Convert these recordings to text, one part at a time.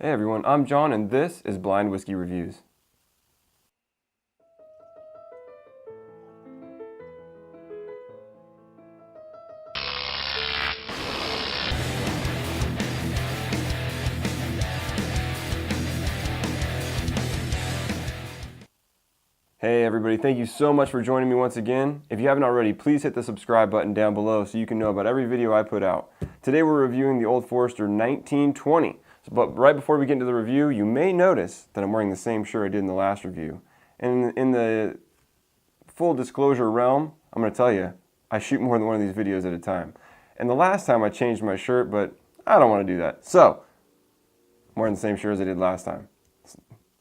Hey everyone, I'm John and this is Blind Whiskey Reviews. Hey everybody, thank you so much for joining me once again. If you haven't already, please hit the subscribe button down below so you can know about every video I put out. Today we're reviewing the Old Forester 1920. But right before we get into the review, you may notice that I'm wearing the same shirt I did in the last review. And in the full disclosure realm, I'm going to tell you, I shoot more than one of these videos at a time. And the last time I changed my shirt, but I don't want to do that. So, I'm wearing the same shirt as I did last time.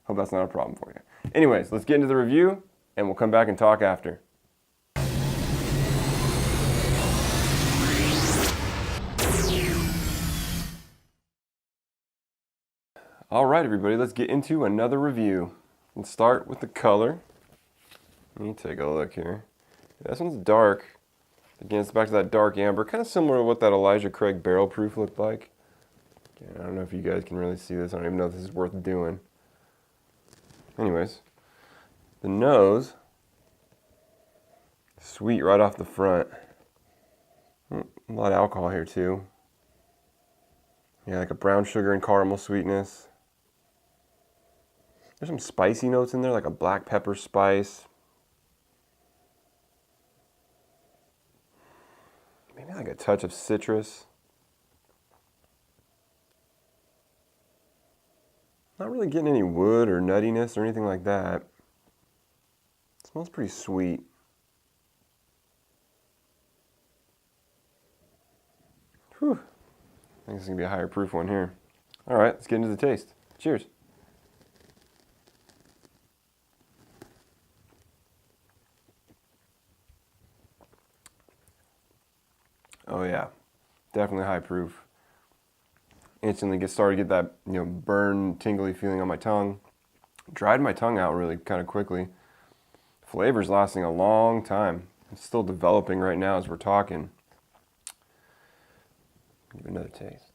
Hope that's not a problem for you. Anyways, let's get into the review, and we'll come back and talk after. Alright everybody, let's get into another review. Let's start with the color. Let me take a look here. This one's dark. Again, it's back to that dark amber, kind of similar to what that Elijah Craig barrel proof looked like. Again, I don't know if you guys can really see this. I don't even know if this is worth doing. Anyways, the nose, sweet right off the front. A lot of alcohol here too. Yeah, like a brown sugar and caramel sweetness. There's some spicy notes in there, like a black pepper spice. Maybe like a touch of citrus. Not really getting any wood or nuttiness or anything like that. It smells pretty sweet. Whew. I think this is going to be a higher proof one here. Alright, let's get into the taste. Cheers. Oh yeah, definitely high proof. Instantly started to get that burn, tingly feeling on my tongue. Dried my tongue out really kind of quickly. Flavor's lasting a long time. It's still developing right now as we're talking. Give it another taste.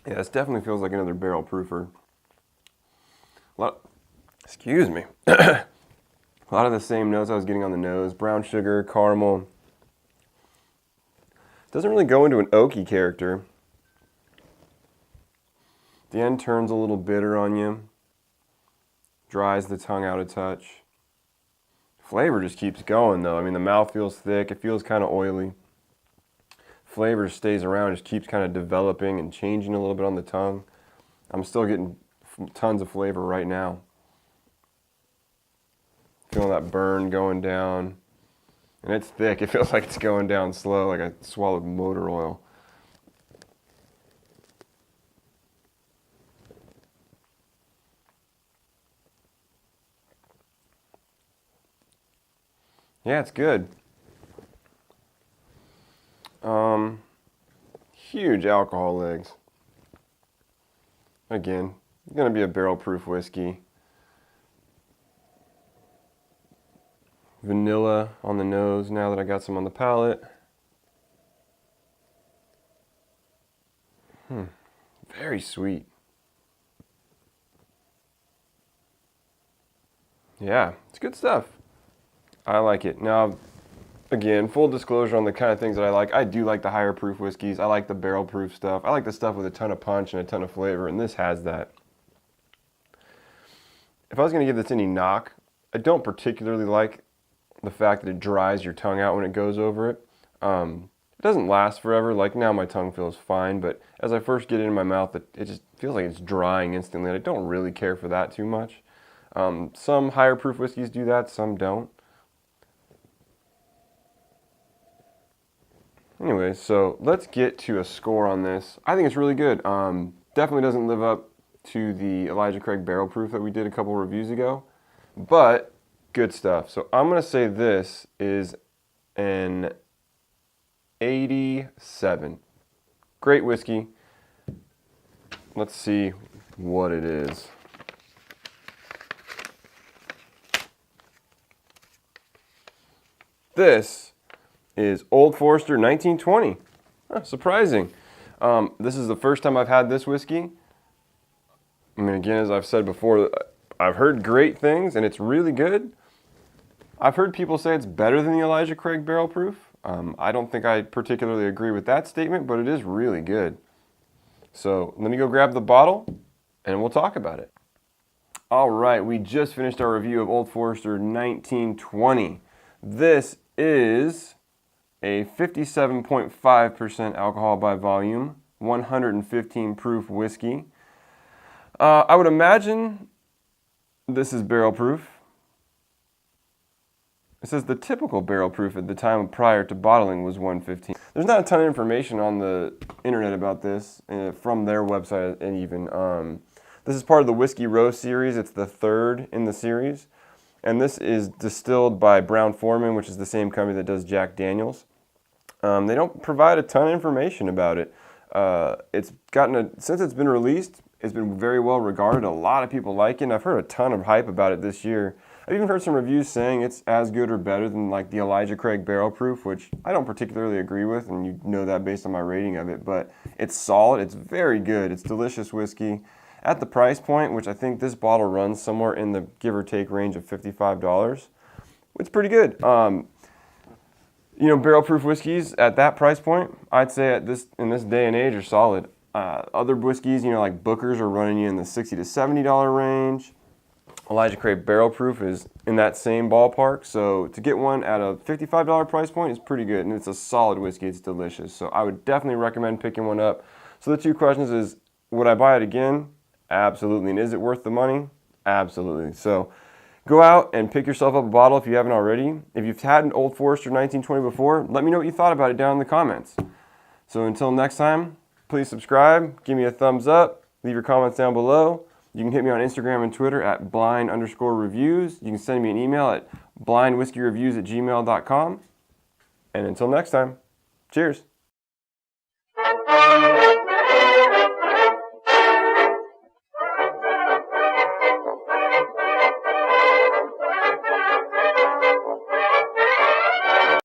Yeah, this definitely feels like another barrel proofer. Excuse me. A lot of the same notes I was getting on the nose. Brown sugar, caramel. Doesn't really go into an oaky character. The end turns a little bitter on you. Dries the tongue out a touch. Flavor just keeps going though. I mean, the mouth feels thick. It feels kind of oily. Flavor stays around, just keeps kind of developing and changing a little bit on the tongue. I'm still getting tons of flavor right now. Feeling that burn going down. And it's thick. It feels like it's going down slow, like I swallowed motor oil. Yeah, it's good. Huge alcohol legs. Again, it's going to be a barrel proof whiskey. Vanilla on the nose now that I got some on the palate. Very sweet. Yeah, it's good stuff. I like it. Now, again, full disclosure on the kind of things that I like. I do like the higher proof whiskeys. I like the barrel proof stuff. I like the stuff with a ton of punch and a ton of flavor, and this has that. If I was going to give this any knock, I don't particularly like the fact that it dries your tongue out when it goes over it. It doesn't last forever. Like now my tongue feels fine, but as I first get it in my mouth, it just feels like it's drying instantly. And I don't really care for that too much. Some higher proof whiskeys do that, some don't. Anyways, so let's get to a score on this. I think it's really good. Definitely doesn't live up to the Elijah Craig barrel proof that we did a couple reviews ago, but good stuff. So I'm going to say this is an 87. Great whiskey. Let's see what it is. This is Old Forester 1920. Surprising. This is the first time I've had this whiskey. I mean, again, as I've said before, I've heard great things, and it's really good. I've heard people say it's better than the Elijah Craig Barrel Proof. I don't think I particularly agree with that statement, but it is really good. So let me go grab the bottle, and we'll talk about it. All right, we just finished our review of Old Forester 1920. This is a 57.5% alcohol by volume, 115 proof whiskey. I would imagine this is barrel proof. It says the typical barrel proof at the time prior to bottling was 115. There's not a ton of information on the internet about this from their website, and even this is part of the Whiskey Row series. It's the third in the series, and this is distilled by Brown-Forman, which is the same company that does Jack Daniels. They don't provide a ton of information about it. Since it's been released, it's been very well regarded. A lot of people like it, and I've heard a ton of hype about it this year. I've even heard some reviews saying it's as good or better than like the Elijah Craig Barrel Proof, which I don't particularly agree with, and you know that based on my rating of it, but it's solid. It's very good. It's delicious whiskey. At the price point, which I think this bottle runs somewhere in the give or take range of $55, it's pretty good. You know, barrel proof whiskeys at that price point, I'd say in this day and age are solid. Other whiskeys, you know, like Booker's are running you in the $60 to $70 range. Elijah Craig Barrel Proof is in that same ballpark. So to get one at a $55 price point is pretty good, and it's a solid whiskey. It's delicious. So I would definitely recommend picking one up. So the two questions is, would I buy it again? Absolutely. And is it worth the money? Absolutely. So go out and pick yourself up a bottle if you haven't already. If you've had an Old Forester 1920 before, let me know what you thought about it down in the comments. So until next time, please subscribe, give me a thumbs up, leave your comments down below. You can hit me on Instagram and Twitter at blind_reviews. You can send me an email at blindwhiskeyreviews@gmail.com. And until next time, cheers.